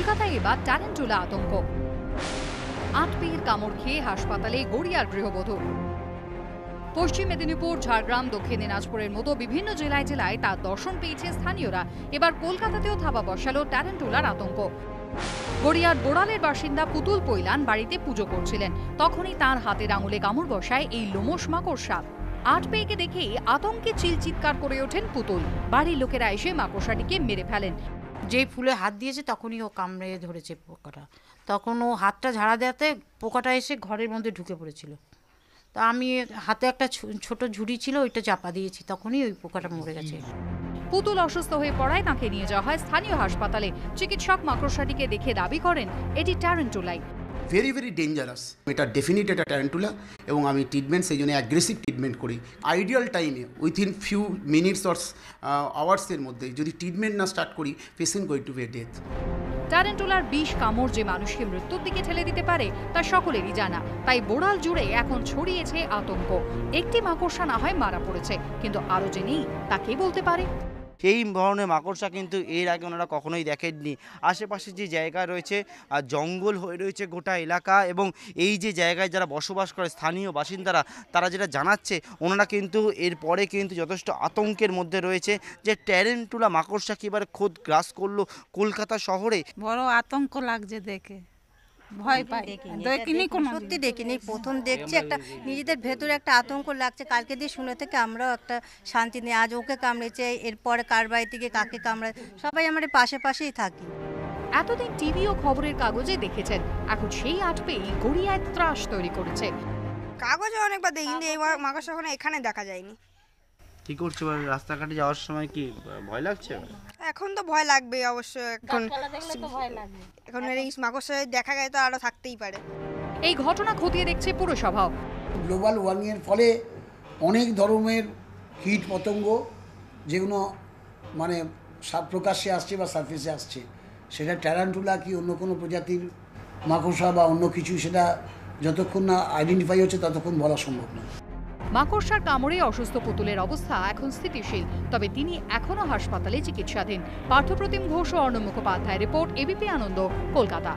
কলকাতায় এবার ট্যারেন্টুলা আতঙ্ক। 8 পেয়ের কামড় খেয়ে হাসপাতালে গড়িয়ার গৃহবধূ। পশ্চিম মেদিনীপুর, ঝাড়গ্রাম, দক্ষিণ দিনাজপুরের মতো বিভিন্ন জেলায় জেলায় তার দর্শন পেয়েছে স্থানীয়রা। এবার কলকাতাতেও থাবা বসালো ট্যারেন্টুলার আতঙ্ক। গড়িয়ার বোড়ালের বাসিন্দা পুতুল পৈলান বাড়িতে পুজো করছিলেন, তখনই তার হাতের আঙুলে কামড় বসায় এই লোমশ মাকড় সাপ। 8 পেয়েকে দেখেই আতঙ্কে চিৎকার করে ওঠেন পুতুল। বাড়ির লোকেরা এসে মাকড়সাটিকে মেরে ফেলেন। যেই ফুলে হাত দিয়েছে তখনই ও কামড়ে ধরেছে পোকাটা। তখন ও হাতটা ঝাড়া দেওয়াতে পোকাটা এসে ঘরের মধ্যে ঢুকে পড়েছিল। তা আমি হাতে একটা ছোট ঝুড়ি ছিল, ওইটা চাপা দিয়েছি, তখনই ওই পোকাটা মরে গেছে। পুতুল অসুস্থ হয়ে পড়ায় তাকে নিয়ে যাওয়া হয় স্থানীয় হাসপাতালে। চিকিৎসক মাকড়সাটিকে দেখে দাবি করেন এটি ট্যারেন্টুলাই। Very very dangerous. এটা ডেফিনিট এটা ট্যারেন্টুলা, এবং আমি ট্রিটমেন্ট সেই জন্য অ্যাগ্রেসিভ ট্রিটমেন্ট করি। আইডিয়াল টাইমে উইথিন ফিউ মিনিটস অর আওয়ার্সের মধ্যে যদি ট্রিটমেন্ট না স্টার্ট করি, patient going to be death. ট্যারেন্টুলার বিষ কামড় যে মানুষকে মৃত্যুর দিকে ঠেলে দিতে পারে তা সকলেরই জানা। তাই বোড়াল জুড়ে এখন ছড়িয়েছে আতঙ্ক। একটি মাকড়সা না হয় মারা পড়েছে, কিন্তু আরো যে নেই তা কে বলতে পারে? এই ধরনের মাকড়সা কিন্তু এর আগে ওনারা কখনোই দেখেননি। আশেপাশে যে জায়গা রয়েছে আর জঙ্গল হয়ে রয়েছে গোটা এলাকা, এবং এই যে জায়গায় যারা বসবাস করে স্থানীয় বাসিন্দারা, তারা যেটা জানাচ্ছে, ওনারা কিন্তু এরপরে কিন্তু যথেষ্ট আতঙ্কের মধ্যে রয়েছে যে ট্যারেন্টুলা মাকড়সা কি এবার খোদ গ্রাস করলো কলকাতা শহরে। বড় আতঙ্ক লাগছে দেখে, ভয় পাই। দেখিনি, সত্যি দেখিনি, প্রথম দেখছি। একটা নিজেদের ভেতরে একটা আতঙ্ক লাগছে। কালকে দিয়ে শুনে থেকে আমরাও একটা শান্তি নেই। আজ ওকে কামড়েছে, এরপরে কার বাড়ি থেকে কাকে কামড়ায়, সবাই আমার পাশে থাকি। এতদিন টিভি ও খবরের কাগজে দেখেছেন, এখন সেই 8 পেয়ে গড়িয়ায় ত্রাস তৈরি করেছে। কাগজে অনেকবার দেখি, কিন্তু এই মাকড়সা এখানে দেখা যায়নি। কি করছে রাস্তাঘাটে যাওয়ার সময়, কি ভয় লাগছে? এখন তো ভয় লাগবে অবশ্যই। এখন এই মাকড়সা দেখা গেলে তো আরো থাকতেই পারে। এই ঘটনা খতিয়ে দেখছে পুরসভাও। গ্লোবাল ওয়ার্মিংয়ের ফলে অনেক ধরনের কীট পতঙ্গ, যেগুলো মানে প্রকাশ্যে আসছে বা সারফেসে আসছে, সেটা ট্যারান্টুলা কি অন্য কোনো প্রজাতির মাকড়সা বা অন্য কিছু, সেটা যতক্ষণ না আইডেন্টিফাই হচ্ছে ততক্ষণ বলা সম্ভব না। মাকড়সার কামড়ে অসুস্থ পুতুলের অবস্থা এখন স্থিতিশীল, তবে তিনি এখনো হাসপাতালে চিকিৎসাধীন। পার্থপ্রতিম ঘোষ ও অর্ণব মুখোপাধ্যায় রিপোর্ট, এবিপি আনন্দ, কলকাতা।